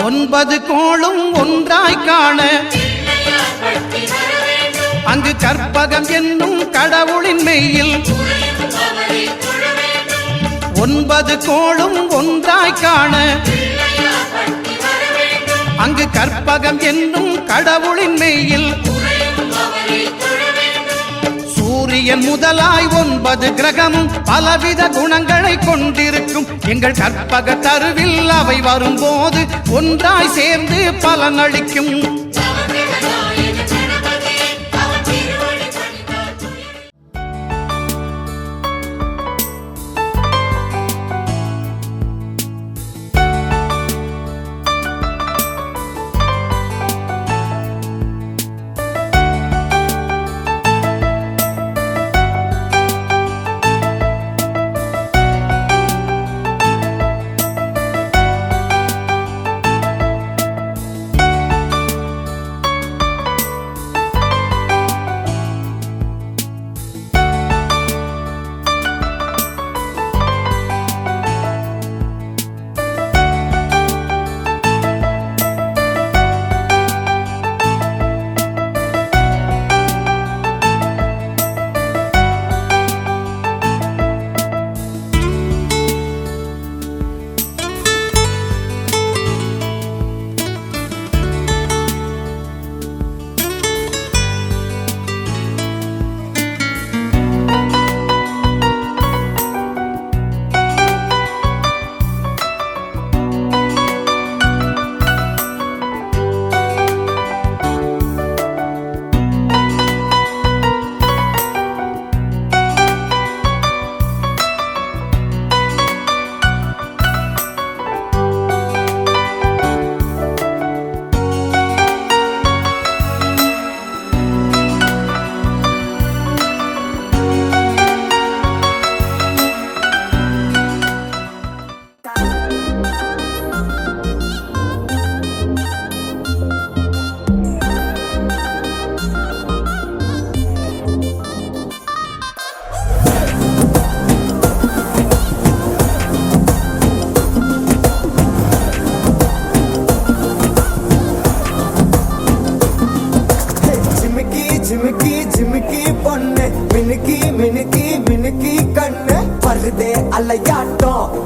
ஒன்பது கோளும் ஒன்றாய் காண அங்கு கற்பகம் என்னும் கடவுளின் மெய்யில் ஒன்பது கோளும் ஒன்றாய் காண அங்கு கற்பகம் என்னும் கடவுளின் மெய்யில் சூரியன் முதலாய் 9 கிரகமும் பலவித குணங்களை கொண்டிருக்கும் எங்கள் கற்பக தருவில் அவை வரும்போது ஒன்றாய் சேர்ந்து பலனளிக்கும்.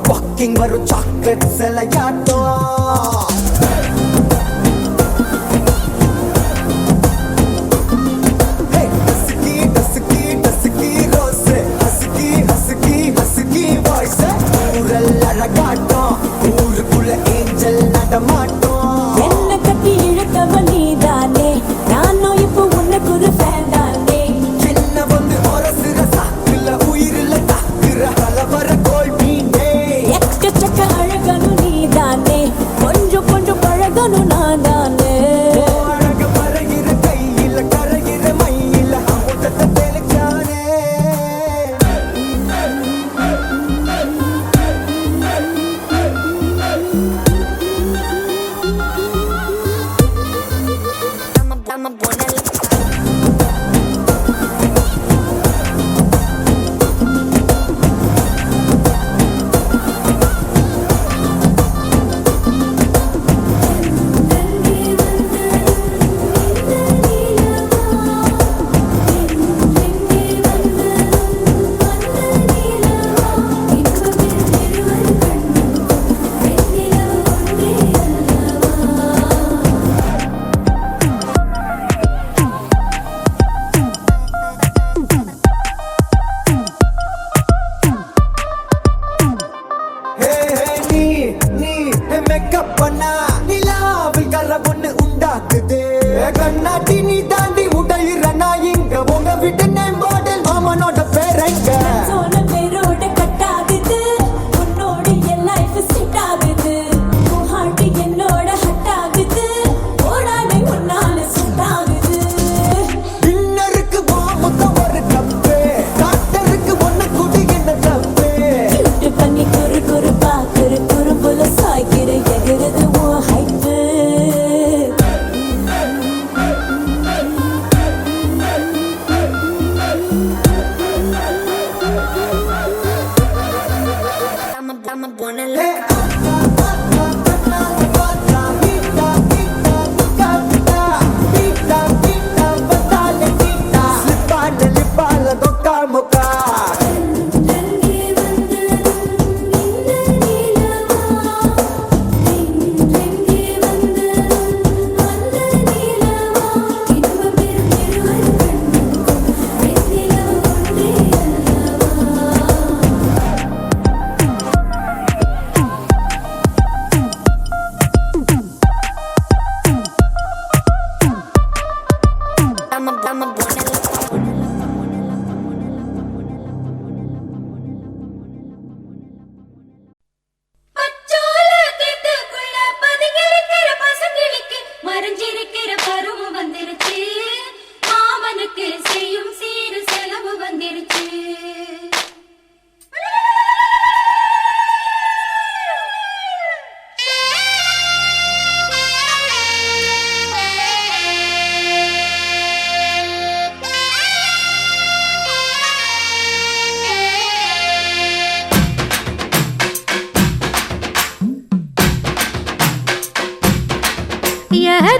walking varu chocolate selayato hey dasiki rose husky voice ural alagato urukula angel nadamato enna katti ilukava needane nanu ipo unnaku oru fan daane enna vandu orasira saakilla uyirilla taakira halavara golmeene ekkachakka alaganu needane konjam palaganu naadane alaga paragira kaiyila karagira maiyila amutatta telachane I'm a buena makeup பண்ணா நிலாவில் கரவொன்னு உண்டாக்குதே கண்ணாடி நீ தாண்டி உடையிற நான் இங்க உங்க வீட்டு name போர்டில் மாமனோட பேரங்க சோன பேரோட கட்டாகுது உன்னோட என் லைஃப் செட் ஆகுது உன் ஹார்ட் என்னோட ஹட் ஆகுது ஓடானே உன்னால செட் ஆகுது டின்னருக்கு வா மொத்தம் ஒரு கப்பு டாக்டருக்கு ஒன்னு குடி என்ன தப்பு கியூட் பண்ணி குறு பாக்குற குறும்புல சாய்க்கிற எகிறது உன் ஹைப்பு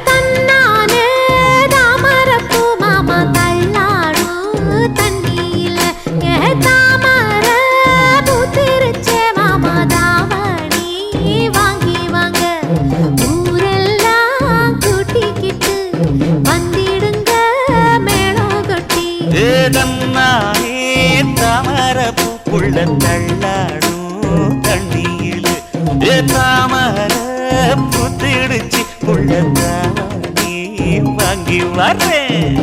தன்னானே தாமரப்பூ மாமா தள்ளாடும் தண்ணியில தாமர பூத்திருச்சே மாமா தாவணி வாங்கி வாங்க ஊரெல்லாம் கூட்டிக்கிட்டு வந்திடுங்க மேளம் கொட்டி தன்னானே தாமரப்பூ புள்ள தள்ளாடும் தண்ணியில தாமர புத்திடுச்சு புள்ளதானே வாங்கி வரேன்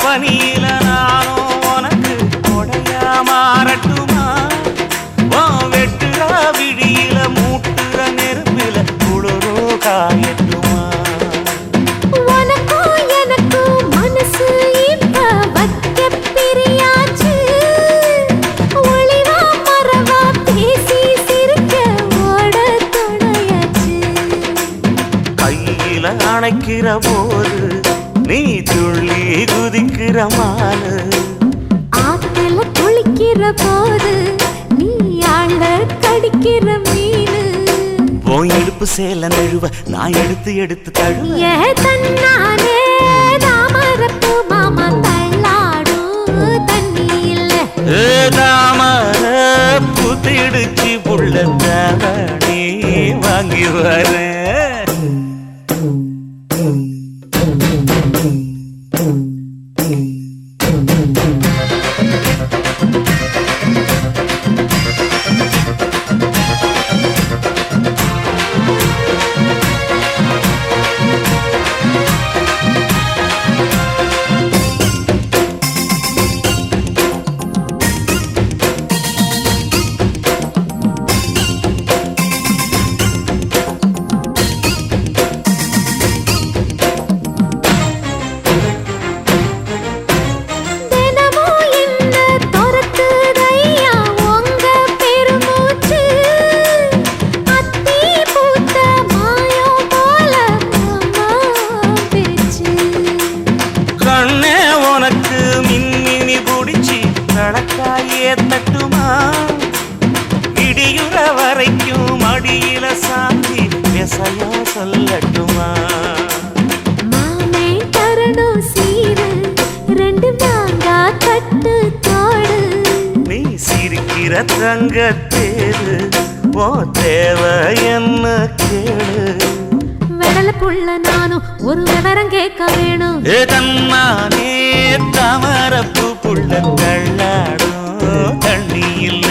பனியில நானும் உனக்கு கொடையா மாறட்டுமா வெட்டுற விழியில மூட்டுற நெருப்பில குளிரோ காயட்டுமா உனக்கும் எனக்கும் மனசு இப்ப வைக்க பிரியாச்சு ஒளிவா மறவா பேசி சிரிக்க ஓட துணையாச்சு கையில அணைக்கிற போது நீ துள்ளி குதிக்கிற மானு ஆத்துல குளிக்கிற போது நீ ஆள கடிக்கிற மீனு போய் எடுப்பு சேல நழுவ நான் எடுத்து எடுத்து தழுவ தன்னானே தாமரப்பூ மாமா தள்ளாடும் தண்ணியில தாமர புத்திடுச்சு புள்ளதானே வாங்கி வரேன் தட்டுமா இடியுற வரைக்கும் மடியில சாந்தி விசையா சொல்லட்டுமா மாமே தரணும் சீரு ரெண்டு மாங்கா கட்டு தோடு நீ சிரிக்கிற தங்கத்தேரு ஓ தேவை என்ன கேளு வெடல புள்ள நானும் ஒரு விவரம் கேட்க வேணும் தன்னானே தாமரப்பூ புள்ள தள்ளாடும் தண்ணி இல்ல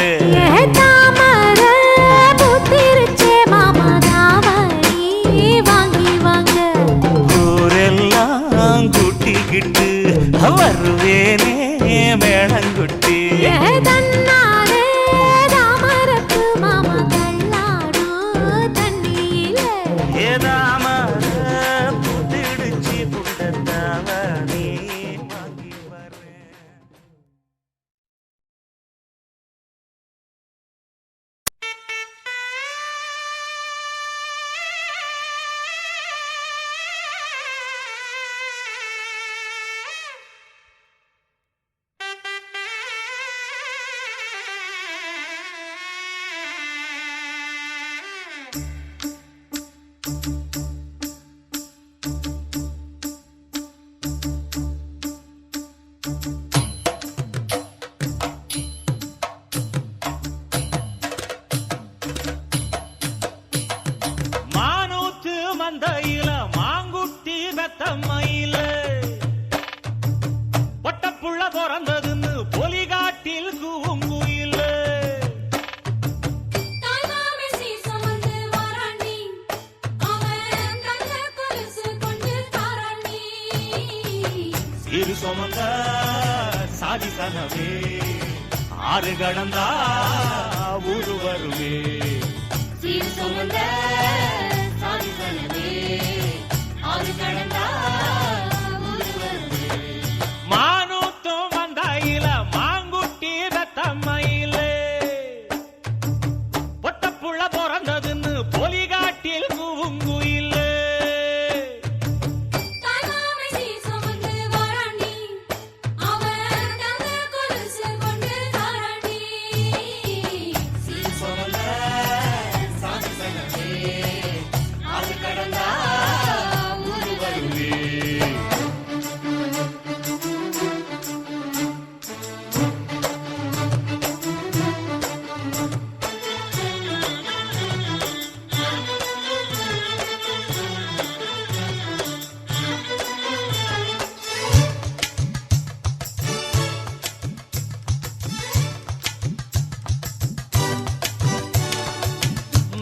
தாமர பூத்திருச்சே மாமா தாவணி வாங்கி வாங்க ஊரெல்லாம் கூட்டிக்கிட்டு வருவேனே மேளங்குட்டி தன்னானே தாமரப்பூ மாமா தள்ளாடும் தண்ணியில ஏதாமர புத்திடுச்சு புள்ளதாவணி வாங்கி வரேன் மந்தையில மாங்குட்டி வெத்தம்மையில பொட்டப்புள்ள பிறந்ததுன்னு பொலிகாட்டில் கூங்குயில இரு சுமந்த சாதி சனவே ஆறு கடந்தா ஊரு வருமே சீர் சுமந்த சாதி சனமே ஆறு கடந்தா ஊரு வருமே மானூத்தும் வந்தாயில மாங்குட்டி ரத்தம்மையில பொட்டப்புள்ள பிறந்ததுன்னு பொலிகாட்டில் கூவுங்குயில தாய்மாமை சீர் சுமந்து வாராண்டி அவன் தங்க கொலுசு கொண்டு தாராண்டி சீர் சுமந்த சாதி சனமே ஆறு கடந்தா ஊரு வருமே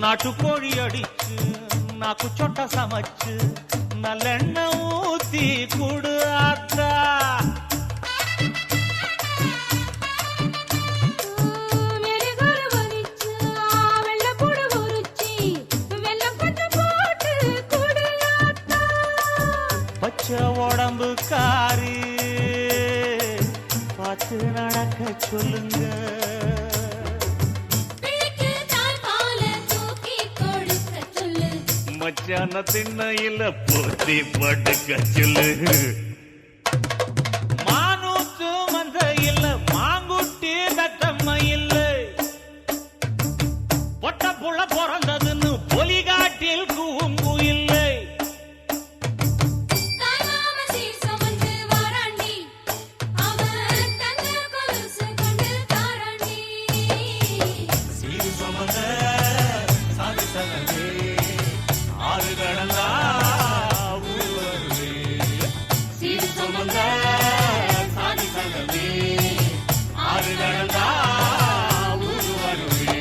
நாட்டுக்கோழி அடிச்சு நாக்கு சொட்ட சமைச்சு நல்லெண்ணெய் ஊத்தி குடு ஆத்தா மெழுகுரு வரிச்சு வெள்ளப்பூடு உரிச்சி வெள்ளம் கொஞ்சம் போட்டு குடியாத்தா பச்சை உடம்பு காரி பார்த்து நடக்க சொல்லுங்க பிள்ளைக்கு தாய்ப்பால தூக்கி கொடுக்க சொல்லு மச்சான திண்ணையில போத்தி படுக்க சொல்லு மானூத்து மந்த இல்ல மாங்குட்டி தத்தம்ம இல்ல பொட்ட புள்ள பிறந்ததுன்னு பொலிகாட்டில் கூம்பு இல்லை தாய்மாமை சீர் சுமந்து வாராண்டி அவன் தங்க கொலுசு கொண்டு தாராண்டி சீர் சுமந்த சாதி சனமே ஆறு கடந்தா ஊர் வருவே சீர் சுமந்த சாதி சனமே ஆறு கடந்தா ஊர் வருவே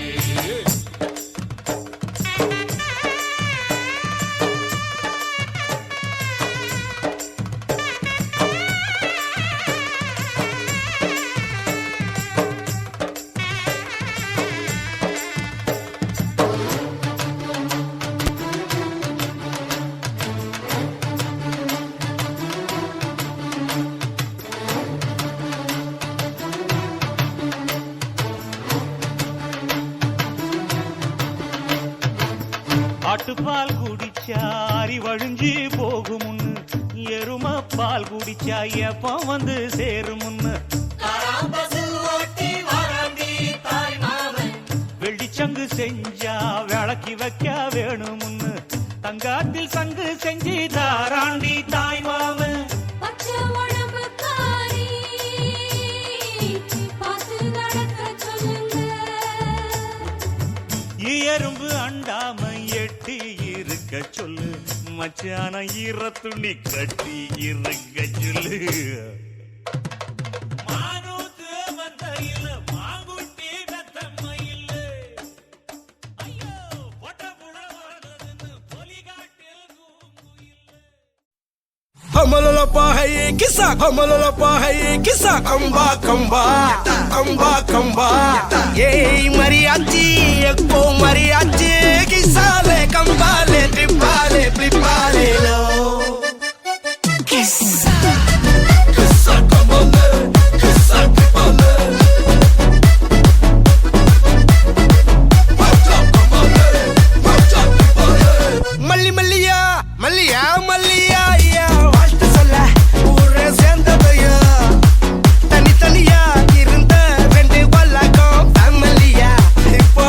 ஆட்டுப்பால் குடிச்சா அறிவழிஞ்சி போகுமுன்னு எரும பால் குடிச்சா எப்ப வந்து சேருமுன்னு வெள்ளிச்சங்கு செஞ்சா விளக்கி வைக்க வேணுமுன்னு தங்காத்தில் சங்கு செஞ்சு தாராண்டி தாய் மாமன் பச்சை உடம்பு காரி பார்த்து நடக்க சொல்லுங்க எறும்பு அண்டாம எட்டி இருக்க சொல்லு மச்சான ஈர துணி கட்டி இருக்க சொல்லு மானூத்து மந்தையில மாங்குட்டி வெத்தம்மையில ஐயோ பொட்ட புள்ள வரதுன்னு பொலிகாட்டில் கூங்குயில Hamalapa hai kisa, hamalapa hai kisa, kamba kamba, kamba kamba. Yey mariachi, ekko mariachi, kisale kambale, tripale, flipale lo. Kisa, kisa kambale, kisa tripale. Macha kambale, macha tripale. Malli malliya, malliya malliya ya. ஊரே சேர்ந்ததையா தனித்தனியா இருந்த ரெண்டு வழக்கம் ஃபேமிலியா இப்போ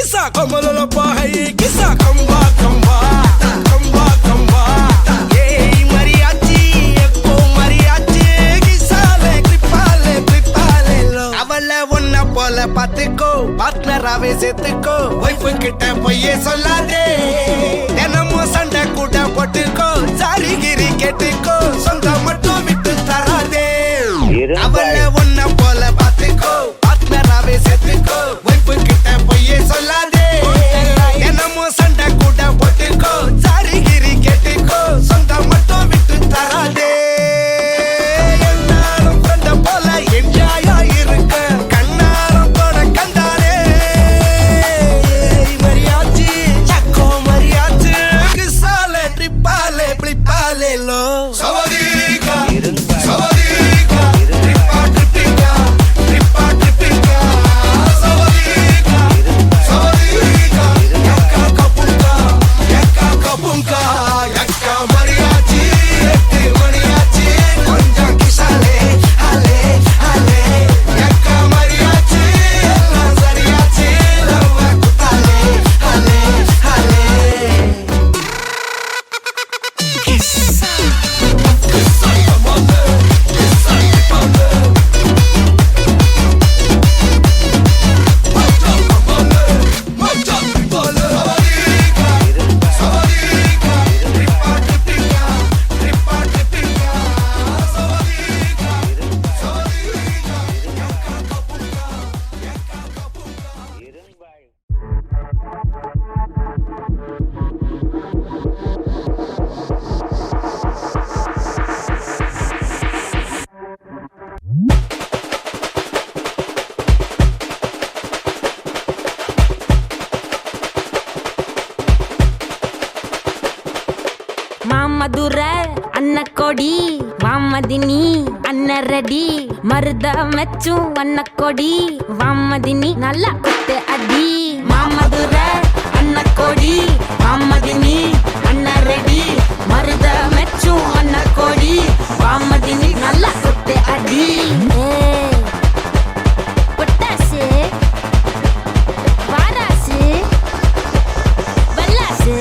கிசா கமலல பாஹை கிசா கம்பா கம்பா கம்பா கம்பா ஏய் mariachi எப்போ mariachi கிசாலே கிரிப்பாலே கிரிப்பாலே low அவள ஒன்ன போல பாத்துக்கோ பார்ட்னராவே சேர்த்துக்கோ வைஃப் கிட்ட பொய்யே சொல்லாதே தினமும் சண்டை கூட போட்டுக்கோ சாரிகிரி கேட்டுக்கோ சொந்தம் மட்டும் விட்டு தராதே அவள ஒன்ன போல பாத்துக்கோ பார்ட்னராவே சேர்த்துக்கோ வைஃப் கிட்ட பொய்யே சொல்லாதே தினமும் சண்டை கூட போட்டுக்கோ சாரிகிரி கேட்டுக்கோ சொந்தம் மட்டும் விட்டு தராதே என்னாலும் ஃப்ரெண்ட போல என்ஜாயா இருக்க கண்ணாரம் போட கண்டாரே மரியாச்சி சக்கோ மரியாச்சி கிசாலே ட்ரிப்பாலே ப்ளிப்பாலே லோ சவதீகா சவதீகா ட்ரிப்பா ட்ரிப்பிங்கா ட்ரிப்பா ட்ரிப்பிங்கா சவதீகா சவதீகா யக்கா கபுங்கா யக்கா மரியாச்சி எட்டு மணியாச்சி கொஞ்சம் கிசாலே ஹலே ஹலே யக்கா மரியாச்சி எல்லாம் சரியாச்சி லவ்வ குத்தாலே ஹலே ஹலே கிசா கிசா கமலே கிசா கமலே மச்சா கமலே மச்சா கமலே சவதீகா சவதீகா ட்ரிப்பா ட்ரிப்பிங்கா ட்ரிப்பா ட்ரிப்பிங்கா சவதீகா சவதீகா யக்கா கபுங்கா மாமதுர அன்ன கொடி வாமதினி அன்ன ரெடி மருத மெச்சும் அன்ன கொடி வாமதினி நல்லா குத்து அடி மாமதுர அன்ன கொடி வாமதினி அன்ன ரெடி மருத மெச்சும் அன்ன கொடி வாமதினி நல்லா குத்து அடி பொட்டாசு வாராசு வல்லாசு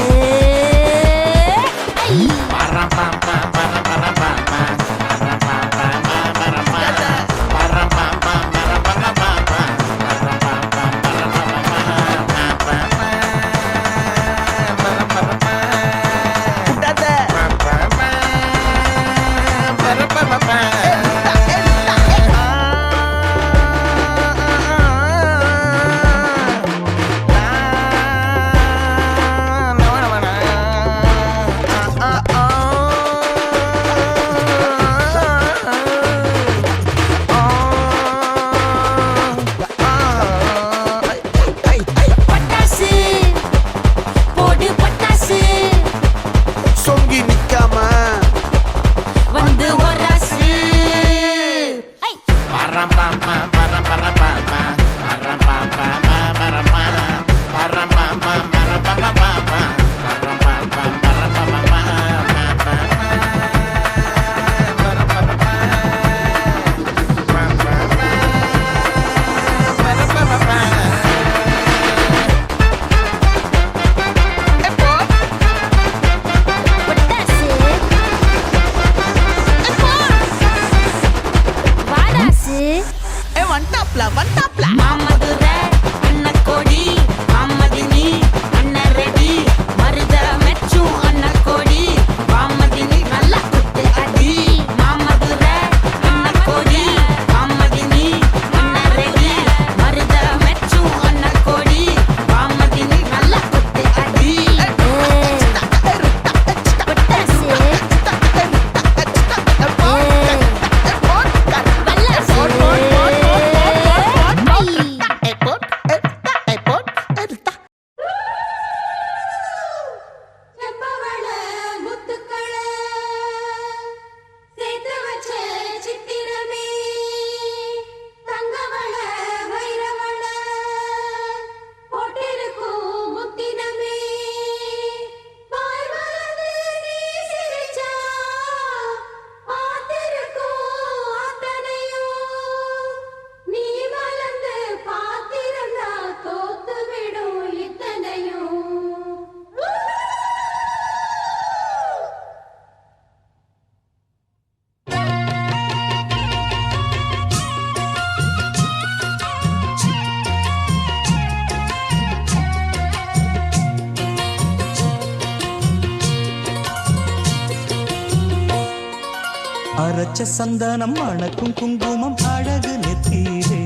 அரைச்ச சந்தனம் மணக்கும் குங்குமம் அழகு நெத்தியிலே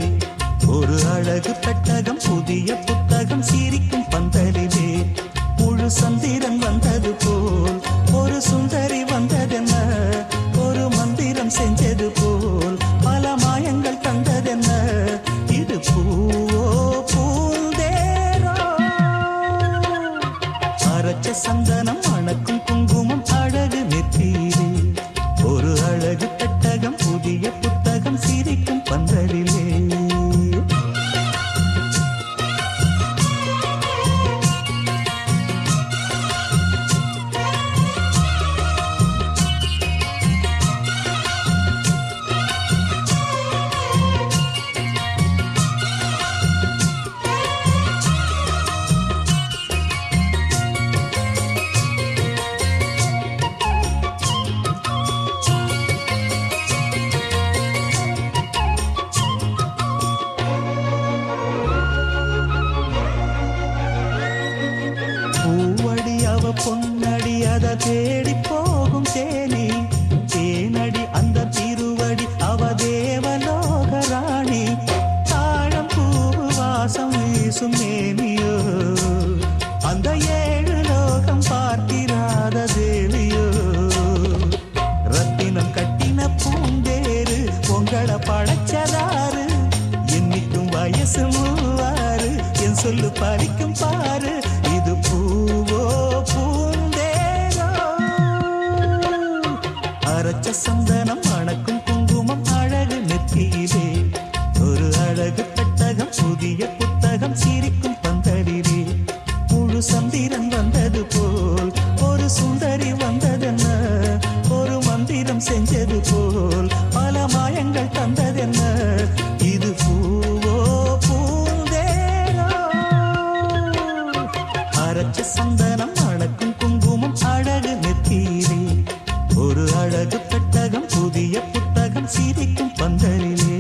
ஒரு அழகு பெட்டகம் புதிய புத்தகம் சிரிக்கும் பந்தலிலே முழு சந்திரன் வந்தது போல் ஒரு சுந்தரி வந்ததென்ன ஒரு மந்திரம் செஞ்சது போல் பல மாயங்கள் கண்டதென்ன இது பூவோ பூந்தேரோ அரைச்ச சந்தனம் மணக்கும் குங்குமம் அழகு நெத்தியிலே ஒரு அழகு பெட்டகம் புதிய புத்தகம் சிரிக்கும் பந்தலிலே பொன்னடி அத தேடி போகும் தேனி தேனடி அந்த திருவடி அவ தேவலோக ராணி தாழம் பூ வாசம் வீசும் மேனியோ அந்த 7 லோகம் பார்த்திராத தேவியோ ரத்தினம் கட்டின பூந்தேரு உங்களை படைச்சதாரு என்னைக்கும் வயசு 36 என் சொல்லு பறிக்கும் பாரு இது பூவோ பூந்தேரோ அரைச்ச சந்தனம் மணக்கும் குங்குமம் அழகு நெத்தியிலே ஒரு அழகு பெட்டகம் புதிய புத்தகம் சிரிக்கும் பந்தலிலே முழு சந்திரன் வந்தது போல் ஒரு சுந்தரி வந்ததென்ன ஒரு மந்திரம் செஞ்சது போல் பல மாயங்கள் தந்ததென்ன இது பூவோ பூந்தேரோ அரைச்ச சந்தனம் மணக்கும் குங்குமம் அழகு நெத்தியிலே ஒரு அழகு பெட்டகம் புதிய புத்தகம் சிரிக்கும் பந்தலிலே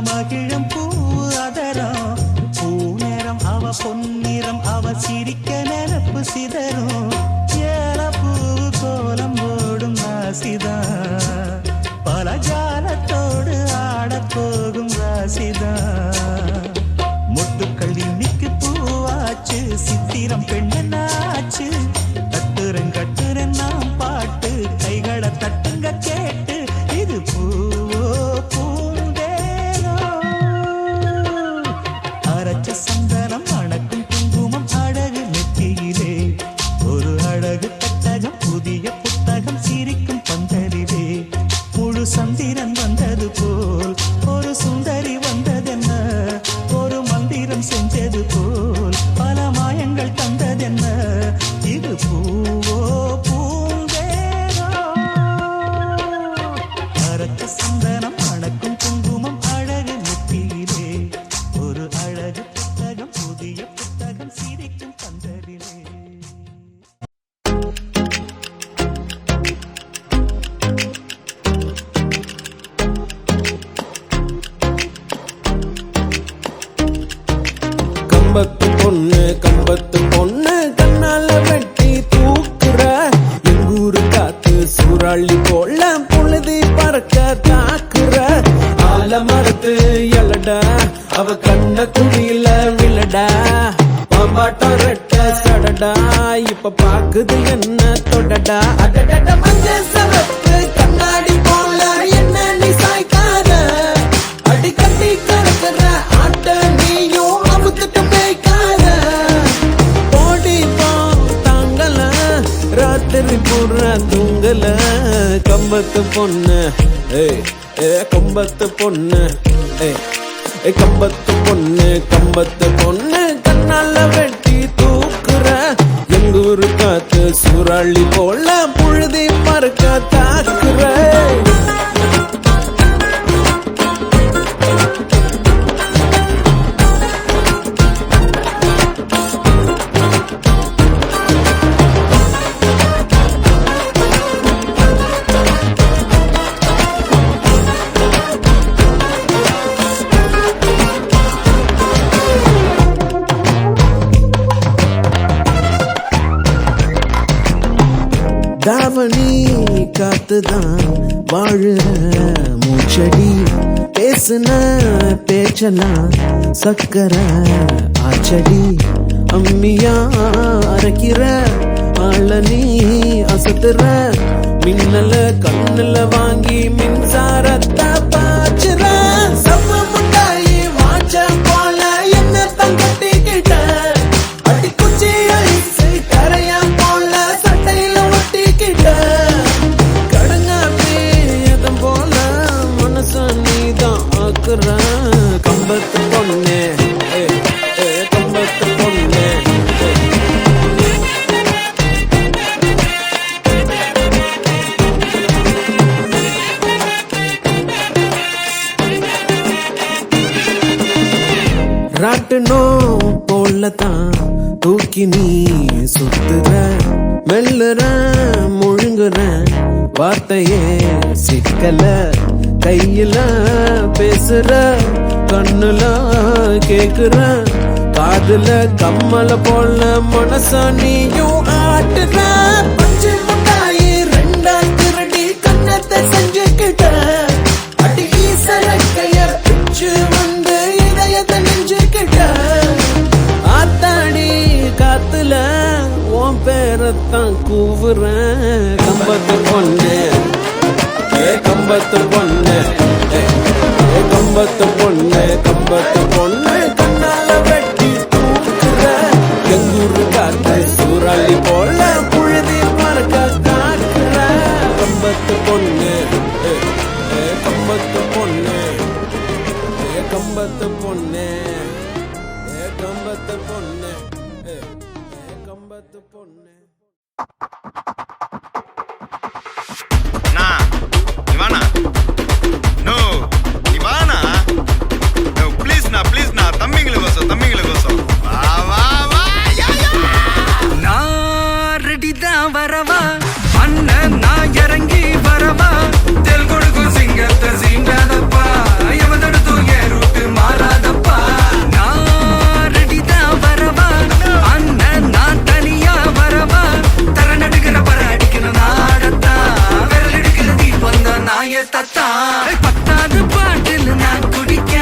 மகிழம் பூ அதரம் பூநேரம் அவ பொன்னிறம் அவ சிரிக்க நிரப்பு சிதறும் ஏலப்பூ கோலம் போடும் ராசிதா பல ஜாலத்தோடு ஆடப்போகும் ராசிதா முட்டுக்கள் இன்னைக்கு பூவாச்சு சித்திரம் பெண்ணாச்சு தட்டுரன் கட்டுரன் நாம் பாட்டு கைகளை தட்டுங்க கேட்டு இது பூவோ சந்தனம் மணக்கும் குங்குமம் அழகு நெத்தியிலே ஒரு அழகு பெட்டகம் புதிய புத்தகம் சிரிக்கும் பந்தலிலே முழு சந்திரன் வந்தது போல் ஒரு சுந்தரி வந்ததென்ன ஒரு மந்திரம் செஞ்சது போல் பல மாயங்கள் தந்ததென்ன இது பூவோ பூந்தேரோ அரைச்ச சந்தனம் மணக்கும் குங்குமம் அழகு நெத்தியிலே ஒரு அழகு புத்தகம் புதிய புத்தகம் சிரிக்கும் பந்தலிலே கம்பத்து பொண்ணு கண்ணால வெட்டி தூக்குற எங்கூரு காத்து சூறாளி போல புழுதி பறக்க தாக்குற ஆல மரத்து எலடா அவ கண்ண குழியில விழடா பாம்பாட்டம் ரெட்ட சடடா இப்ப பாக்குது என்ன தொடடா அடடட மஞ்ச சவப்பு கண்ணாடி போல என்ன நீ சாய்க்காத அடி கட்டி கறக்குற ஆட்ட நீயும் அமுத்துட்டு பேய்க்காத ஓடி போ தாங்கல ராத்திரி பூரா தூங்கல கம்பத்து பொண்ணு கம்பத்து பொண்ணு கம்பத்து பொண்ணு கண்ணால வெட்டி தூக்குற எங்கூரு காத்து சூறாளி போல புழுதி பறக்க தாக்குற தாவணி காத்துதான் வாழுற மூச்சடி பேசுன பேச்செல்லாம் சக்கர ஆச்சடி அம்மியா அரைக்கிற ஆள நீ அசத்துற மின்னல கண்ணுல வாங்கி மின்சாரத்தை பாச்சுற சப்ப முட்டாயி வாச்ச போல என்ன தங்கட்டிக்கிட்ட அடி குச்சி ஐசு கரையா போல சட்டையில ஒட்டிக்கிட்ட கடங்காப்பி எதம் போல மனச நீதான் ஆக்குற கம்பத்து பொண்ணு கம்பத்து பொண்ணு ராட்டுனோ போலதான் தூக்கி நீ சுத்துற மெல்லுற முழுங்குற வார்த்தையே சிக்கல கையில பேசுற கண்ணுல கேக்குற காதுல கம்மல போல மனச நீயும் ஆட்டுற பச்சை முட்டாயி ரெண்டா திருடி கண்ணத்தை செஞ்சுக்கிட்ட அடி ஈசரக்கைய பிச்சு வந்து இதயத்தை நெஞ்சுக்கிட்ட ஆத்தாடி காத்துல உன் பேரத்தான் கூவுறேன் கம்பத்து பொண்ணு கம்பத்து பொண்ணு கம்பத்து பொண்ணு கம்பத்து பொண்ணு கண்ணால வெட்டி தூக்குற எங்கூரு காத்து சூறாளி போல புழுதி மறக்க காக்குற கம்பத்து பொண்ணு கம்பத்து பொண்ணு கம்பத்து பொண்ணு கம்பத்து பொண்ணு கம்பத்து பொண்ணு வரவா அண்ணன் நான் இறங்கி வரவா தெல் கொடுக்கும் சிங்கத்தை சீண்டாதப்பா எவதடுத்து என் ரூட்டு மாறாதப்பா நான் ரெடிதான் வரவா அண்ணன் நான் தனியா வரவா தர நடுக்கிற பர அடிக்கிற நாடத்தா விரல் எடுக்கிற தீபம் தான் நாய தத்தா பத்தாவது பாட்டில் நான் குடிக்க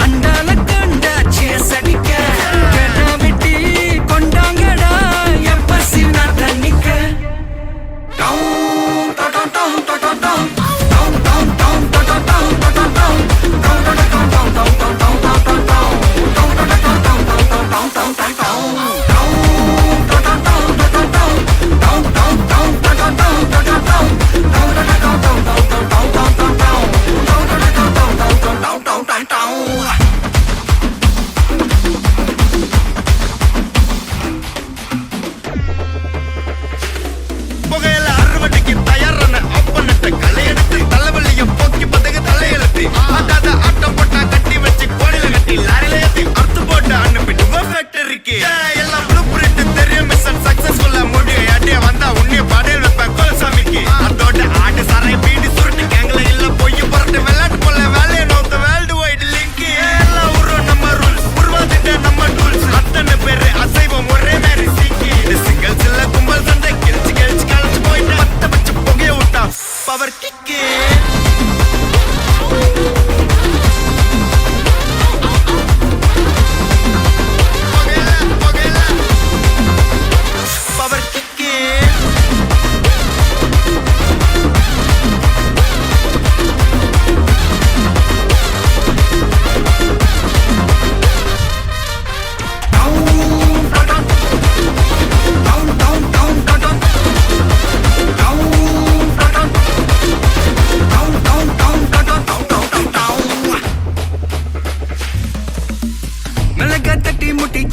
அண்டால கண்டா சேஸ் அடிக்க கெடா வெட்டி கொண்டாங்கடா எப்ப சின்ன தண்ணிக்க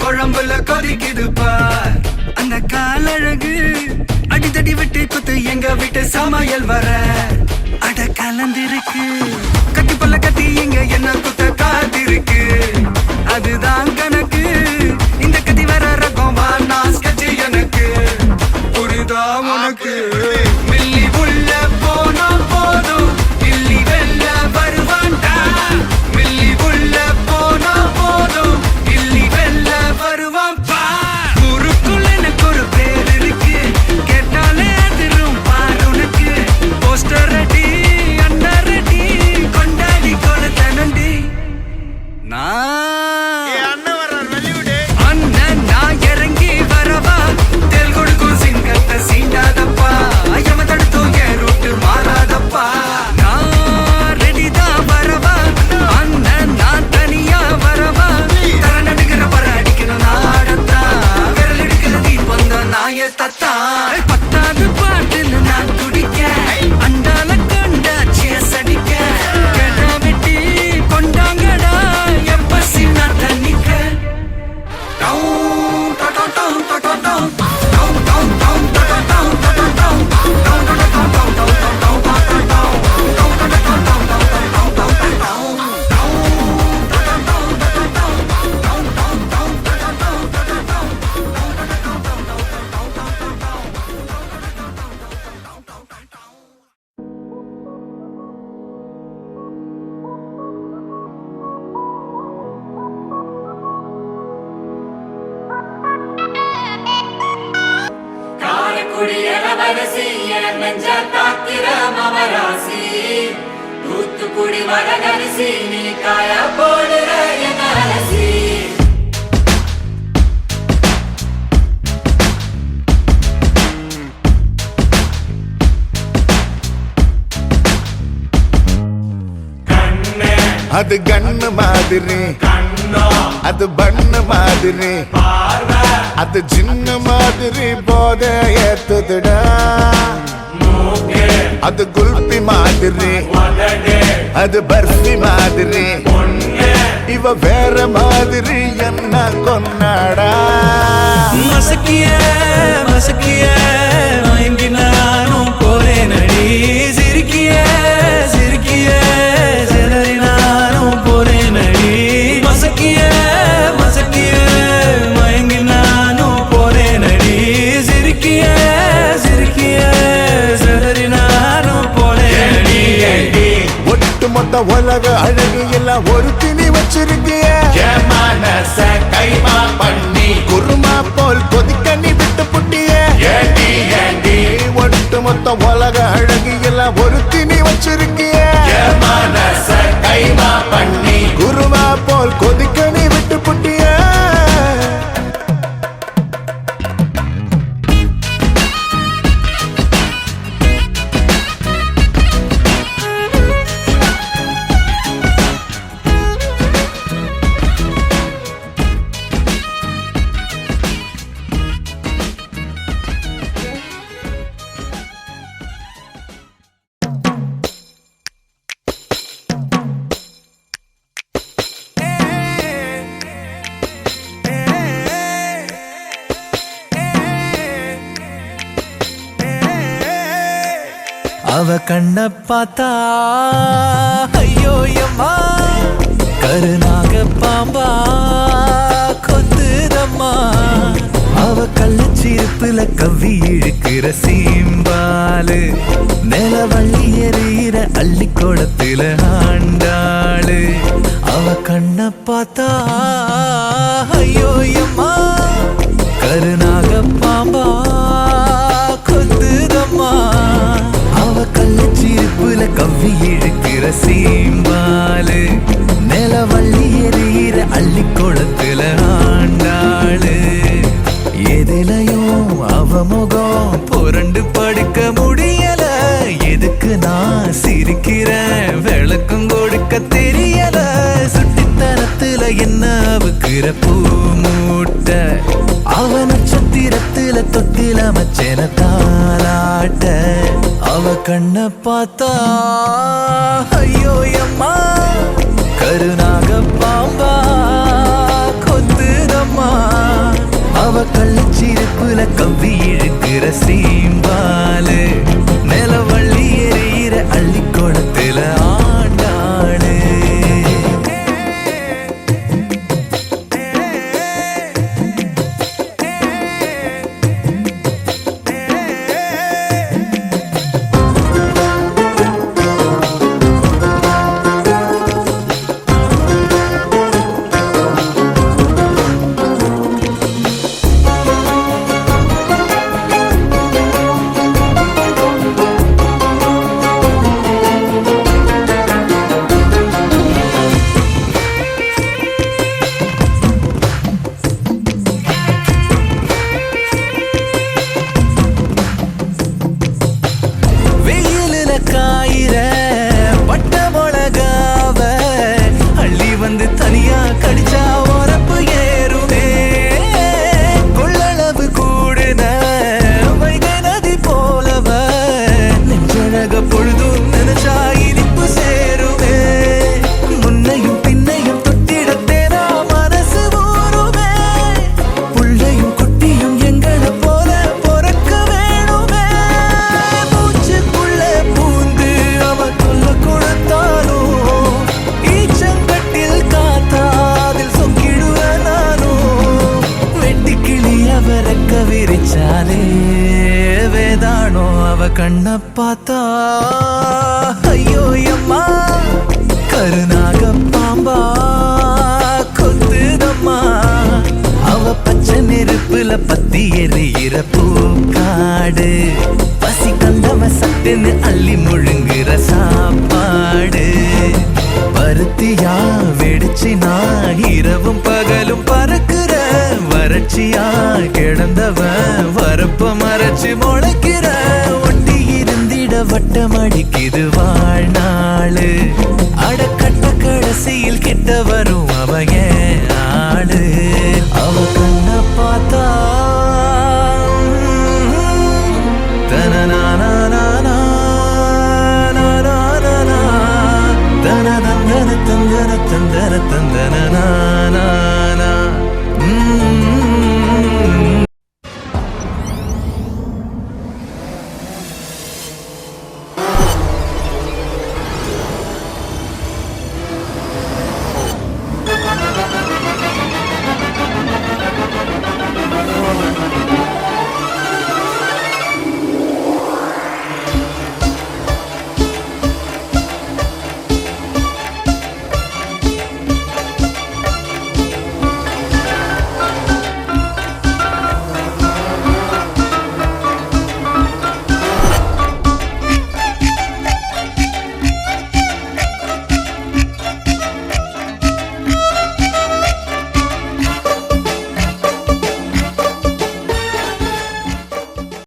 குழம்புல கொதிக்குது பார் அந்த காலழகு அடித்தடி விட்டு குத்து எங்க வீட்டு சமையல் வர அட கலந்திருக்கு கட்டி பல்ல கட்டி இங்க என்ன குத்த காத்திருக்கு அதுதான் கணக்கு இந்த கத்தி வர ரகம் வானா ஸ்கெட்ச் எனக்கு புரிதா உனக்கு மில்லி உள்ள போனா போதும் இல்லி வெல்ல வருவான்டா மில்லி உள்ள போனா போதும் இல்லி வெல்ல வருவான் பா ஊருக்குள்ள எனக்கு ஒரு பேர் இருக்கு கேட்டாலே அதிரும் இளவரசி என் நெஞ்ச தாக்கிற மவராசி தூத்துக்குடி வடகரிசி நீ காய போடுற என் அரசி அது கண்ணு மாதிரி அது பண்ணு மாதிரி அது சின்ன மாதிரி போத ஏத்துதுடா அது குல்பி மாதிரி அது பர்ஃபி மாதிரி இவ வேற மாதிரி என்ன கொண்டாடா மசக்கிய மசக்கிய மயங்கி நானும் போறேன் அடி சிரிக்கிய சிரிக்கிய சிதறி நானும் போறேன் அடி மசக்கிய மசக்கிய மயங்கி நானும் போறேன் அடி சிரிக்கிய சிரிக்கிய சிதறி நானும் போறேன் அடி ஒட்டுமொத்த உலக அழகு எல்லாம் ஒரு திணி வச்சிருக்கிய மனச கைமா பண்ணி குருமா போல் கொதிக்க நீ விட்டு புட்டிய ஒட்டுமொத்த உலக அழகு எல்லாம் ஒரு திணி வச்சிருக்கிய மனச கைமா பண்ணி குருமா போல் கொதிக்க நீ விட்டு புட்டிய அவ கண்ண பார்த்தா ஐயோ அம்மா கருநாக பாம்பா கொத்துதம்மா அவ கள்ளச்சிருப்புல கவ்வி இழுக்கிற சீம்பாலு நிலவள்ளி எறிகிற அள்ளி கோடத்துல ஆண்டாளு அவ கண்ண பார்த்தா ஐயோ அம்மா கருநாக பாம்பா கொத்துதம்மா அவ கள்ளச்சிருப்புல கவ்வி இழுக்கிற சீம்பாலு நிலவள்ளி எறிகிற அள்ளி கோலத்துல ஆண்டாளு எதிலையும் அவ முகம் புரண்டு படுக்க முடியல எதுக்கு நான் சிரிக்கிறேன் விளக்கும் கொடுக்க தெரியல சுட்டித்தனத்துல என்ன அவுக்கிற பூ மூட்ட அவ நட்சத்திரத்துல தொட்டில மச்சன தாளாட்ட அவ கண்ண பார்த்தா ஐயோ அம்மா கருநாக பாம்பா கொத்துதம்மா அவ கள்ளச்சிருப்புல கவ்வி இழுக்கிற சீம்பாலு நிலவள்ளி எறிகிற அள்ளி கோடத்துல ஆண்டாளு காயிர பட்ட மிளகாவ அள்ளி வந்து தனியா கடிச்சா உரப்பு ஏறுமே கொள்ளளவு கூடுன வைகை நதி போலவ நெஞ்சழக பொழுதும் நினைச்சா இனிப்பு சேருமே முன்னையும் பின்னையும் தொட்டிடத்தேனா மனசு ஊருமே புள்ளையும் குட்டியும் எங்களை போல பொறக்க வேணுமே மூச்சுக்குள்ள பூந்து அவ கொல்ல கொடுத்தாலும் ஈச்சங்கட்டில் காத்தாதில் சொக்கிடுவ நானும் வெட்டிக்கிளி அவரக்க விரிச்சாலே வேதானோ அவ கண்ண பார்த்தா ஐயோ அம்மா கருநாக பாம்பா கொத்துதம்மா அவ பச்சை நெருப்புல பத்தி எரியிற பூக்காடு பசி கண்டவ சட்டுன்னு அள்ளி முழுங்குற சாப்பாடு பருத்தியா வெடிச்சினா இரவும் பகலும் பறக்குற வறட்சியா கிடந்தவன் வரப்ப மறைச்சு முளைக்கிற ஒட்டி இருந்திட வட்டம் அடிக்குது வாழ்நாளு அடக்கட்ட கடைசியில் கிட்ட வரும் அவன் ஆளு அவ கண்ண பார்த்தா